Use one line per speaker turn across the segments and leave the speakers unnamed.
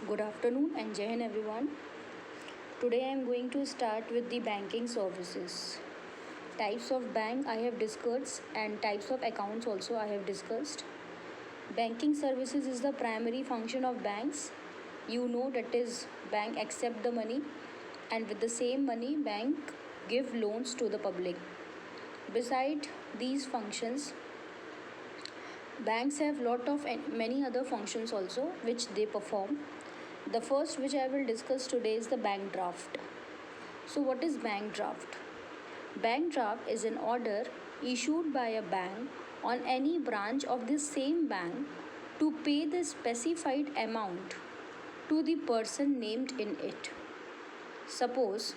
Good afternoon and Jai Hind everyone. Today I am going to start with the banking services. Types of bank I have discussed and types of accounts also I have discussed. Banking services is the primary function of banks. You know that is bank accept the money and with the same money bank give loans to the public. Beside these functions, banks have lot of many other functions also which they perform. The first which I will discuss today is the bank draft. So what is bank draft? Bank draft is an order issued by a bank on any branch of the same bank to pay the specified amount to the person named in it. Suppose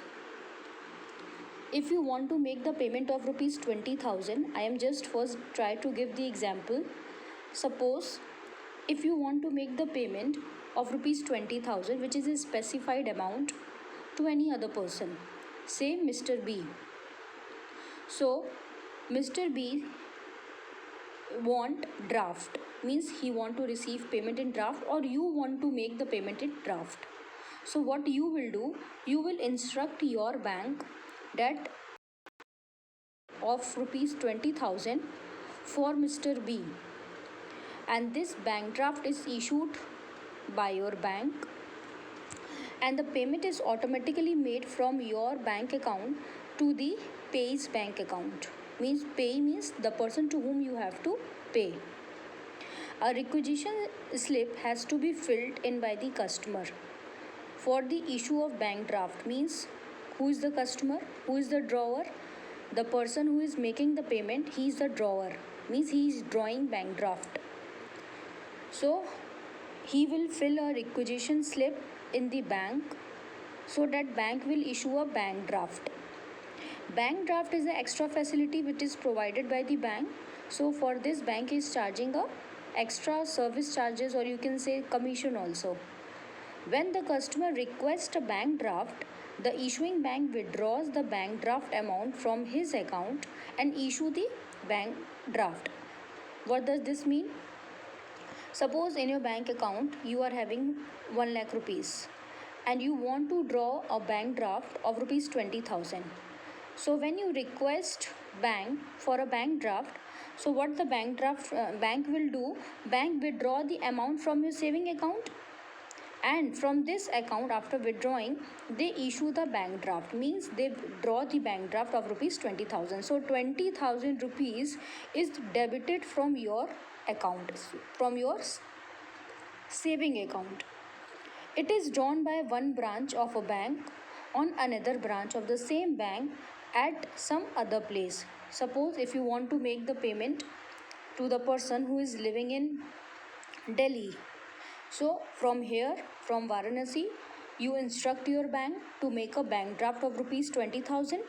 if you want to make the payment of rupees 20,000, I am just first try to give the example. Suppose if you want to make the payment of rupees 20,000, which is a specified amount, to any other person, say Mr. B. So Mr. B want draft, means he want to receive payment in draft, or you want to make the payment in draft. So what you will do, you will instruct your bank that of rupees 20,000 for Mr. B, and this bank draft is issued by your bank and the payment is automatically made from your bank account to the pay's bank account. Means pay means the person to whom you have to pay. A requisition slip has to be filled in by the customer for the issue of bank draft. Means who is the customer, who is the drawer? The person who is making the payment, he is the drawer, means he is drawing bank draft. So he will fill a requisition slip in the bank, so that bank will issue a bank draft. Bank draft is an extra facility which is provided by the bank. So for this, bank is charging a extra service charges, or you can say commission also. When the customer requests a bank draft, the issuing bank withdraws the bank draft amount from his account and issue the bank draft. What does this mean? Suppose in your bank account you are having 1 lakh rupees and you want to draw a bank draft of rupees 20,000. So when you request bank for a bank draft, so what the bank will do, bank withdraw the amount from your saving account, and from this account after withdrawing they issue the bank draft, means they draw the bank draft of rupees 20,000. So 20,000 rupees is debited from your account, from your saving account. It is drawn by one branch of a bank on another branch of the same bank at some other place. Suppose if you want to make the payment to the person who is living in Delhi, so from here, from Varanasi, you instruct your bank to make a bank draft of rupees 20,000.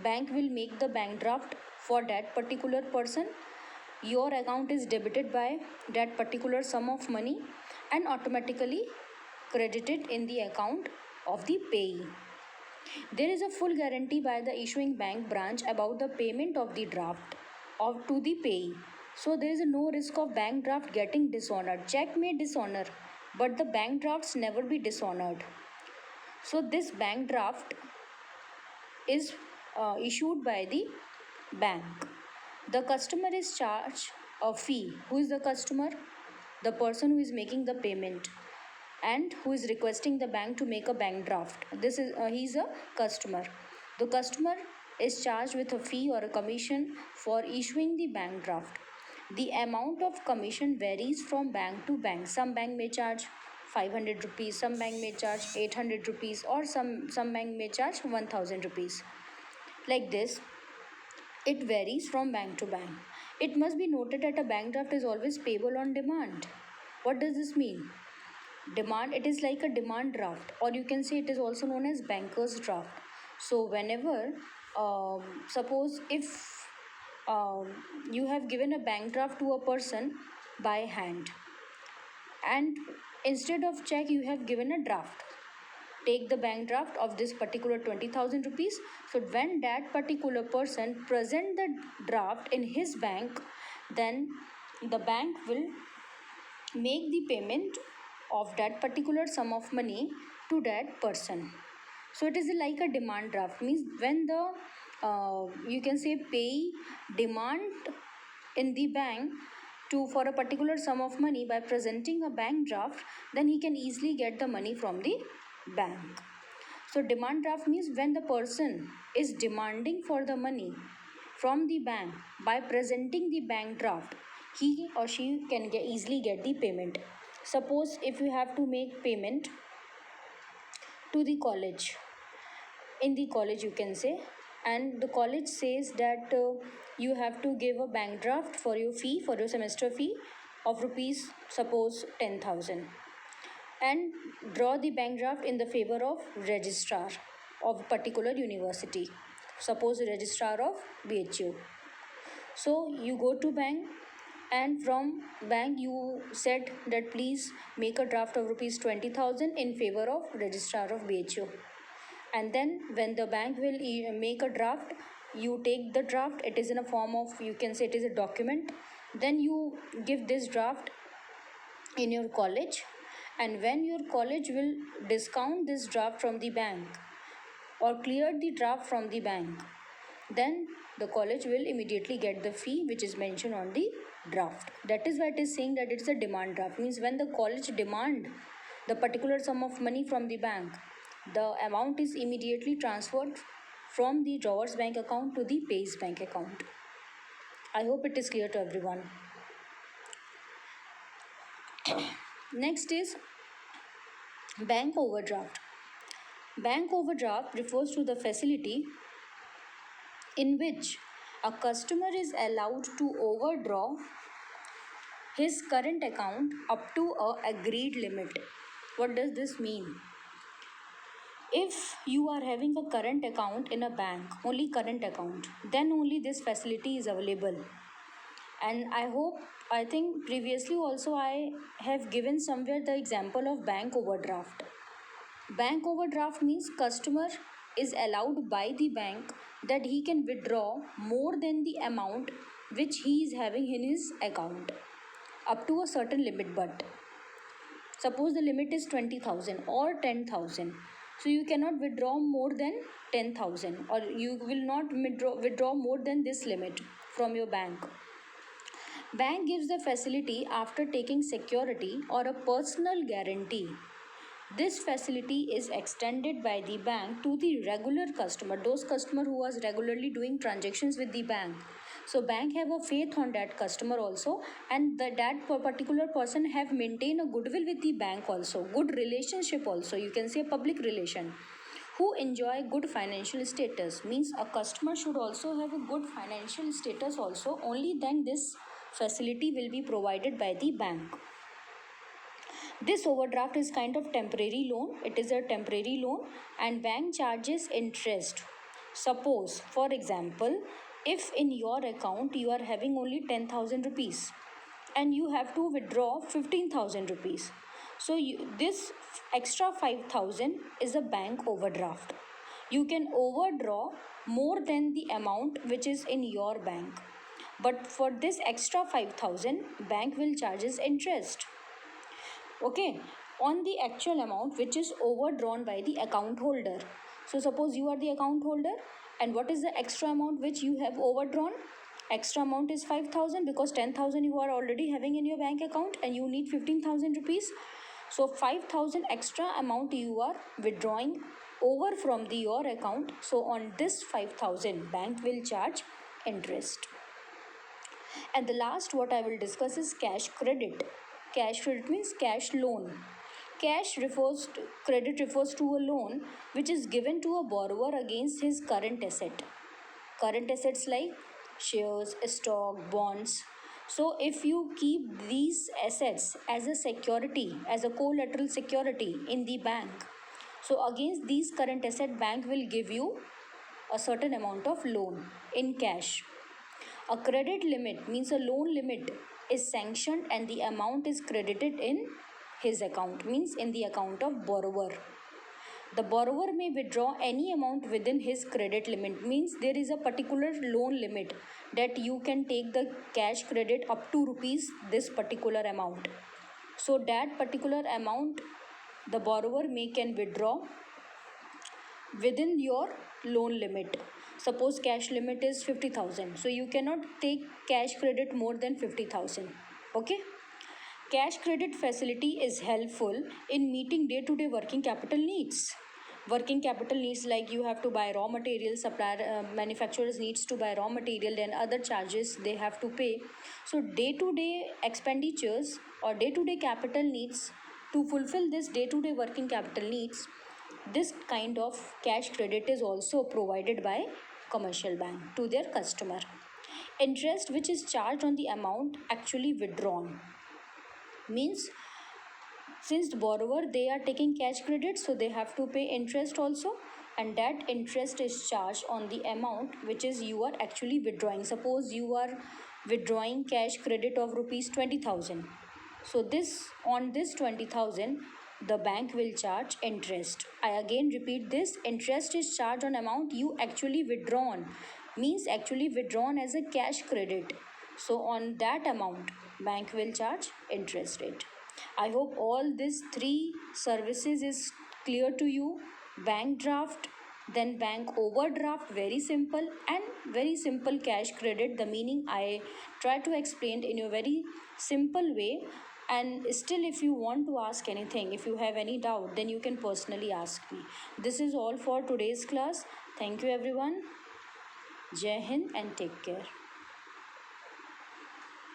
Bank will make the bank draft for that particular person. Your account is debited by that particular sum of money and automatically credited in the account of the payee. There is a full guarantee by the issuing bank branch about the payment of the draft or to the payee. So there is no risk of bank draft getting dishonored. Check may dishonor, but the bank drafts never be dishonored. So this bank draft is issued by the bank. The customer is charged a fee. Who is the customer? The person who is making the payment and who is requesting the bank to make a bank draft. This is he is a customer. The customer is charged with a fee or a commission for issuing the bank draft. The amount of commission varies from bank to bank. Some bank may charge 500 rupees, some bank may charge 800 rupees, or some bank may charge 1000 rupees. Like this, it varies from bank to bank. It must be noted that a bank draft is always payable on demand. What does this mean? Demand, it is like a demand draft, or you can say it is also known as banker's draft. So whenever suppose if you have given a bank draft to a person by hand, and instead of check you have given a draft, take the bank draft of this particular 20,000 rupees. So when that particular person present the draft in his bank, then the bank will make the payment of that particular sum of money to that person. So it is like a demand draft, means when the you can say pay demand in the bank to for a particular sum of money by presenting a bank draft, then he can easily get the money from the bank. So demand draft means when the person is demanding for the money from the bank by presenting the bank draft, he or she can easily get the payment. Suppose if you have to make payment to the college, in the college you can say, and the college says that you have to give a bank draft for your fee, for your semester fee of rupees suppose 10,000, and draw the bank draft in the favor of registrar of particular university, suppose registrar of BHU. So you go to bank, and from bank you said that please make a draft of rupees 20,000 in favor of registrar of BHU. And then when the bank will make a draft, you take the draft, it is in a form of, you can say it is a document, then you give this draft in your college, and when your college will discount this draft from the bank or clear the draft from the bank, then the college will immediately get the fee which is mentioned on the draft. That is why it is saying that it is a demand draft, means when the college demand the particular sum of money from the bank, the amount is immediately transferred from the drawer's bank account to the pay's bank account. I hope it is clear to everyone. Next is bank overdraft. Bank overdraft refers to the facility in which a customer is allowed to overdraw his current account up to a agreed limit. What does this mean? If you are having a current account in a bank, only current account, then only this facility is available. And I think previously also I have given somewhere the example of bank overdraft. Bank overdraft means customer is allowed by the bank that he can withdraw more than the amount which he is having in his account up to a certain limit. But suppose the limit is 20,000 or 10,000, so you cannot withdraw more than 10,000, or you will not withdraw more than this limit from your bank. Bank gives the facility after taking security or a personal guarantee. This facility is extended by the bank to the regular customer, those customer who was regularly doing transactions with the bank. So bank have a faith on that customer also, and that particular person have maintained a goodwill with the bank also, good relationship also, you can say public relation, who enjoy good financial status. Means a customer should also have a good financial status also, only then this facility will be provided by the bank. This overdraft is kind of temporary loan. It is a temporary loan and bank charges interest. Suppose, for example, if in your account you are having only 10,000 rupees and you have to withdraw 15,000 rupees. So this extra 5,000 is a bank overdraft. You can overdraw more than the amount which is in your bank. But for this extra 5,000, bank will charges interest. Okay, on the actual amount which is overdrawn by the account holder. So suppose you are the account holder, and what is the extra amount which you have overdrawn? Extra amount is 5,000 because 10,000 you are already having in your bank account and you need 15,000 rupees. So 5,000 extra amount you are withdrawing over from your account. So on this 5,000 bank will charge interest. And the last what I will discuss is cash credit. Cash credit means cash loan. Credit refers to a loan which is given to a borrower against his current asset. Current assets like shares, stock, bonds. So if you keep these assets as a security, as a collateral security in the bank, so against these current asset, bank will give you a certain amount of loan in cash. A credit limit means a loan limit is sanctioned and the amount is credited in his account, means in the account of borrower. The borrower may withdraw any amount within his credit limit, means there is a particular loan limit that you can take the cash credit up to rupees this particular amount. So that particular amount the borrower may can withdraw within your loan limit. Suppose cash limit is 50,000, so you cannot take cash credit more than 50,000. Okay. Cash credit facility is helpful in meeting day-to-day working capital needs. Working capital needs like you have to buy raw material, supplier, manufacturers needs to buy raw material and other charges they have to pay. So day-to-day expenditures or day-to-day capital needs, to fulfill this day-to-day working capital needs, this kind of cash credit is also provided by commercial bank to their customer. Interest which is charged on the amount actually withdrawn means, since the borrower they are taking cash credit, so they have to pay interest also, and that interest is charged on the amount which is you are actually withdrawing. Suppose you are withdrawing cash credit of rupees 20,000, so this on this 20,000 the bank will charge interest. I again repeat this, interest is charged on amount you actually withdrawn, means actually withdrawn as a cash credit. So on that amount bank will charge interest rate. I hope all these three services is clear to you. Bank draft, then bank overdraft, very simple, and very simple cash credit. The meaning I try to explain in a very simple way. And still, if you want to ask anything, if you have any doubt, then you can personally ask me. This is all for today's class. Thank you, everyone. Jai Hind and take care.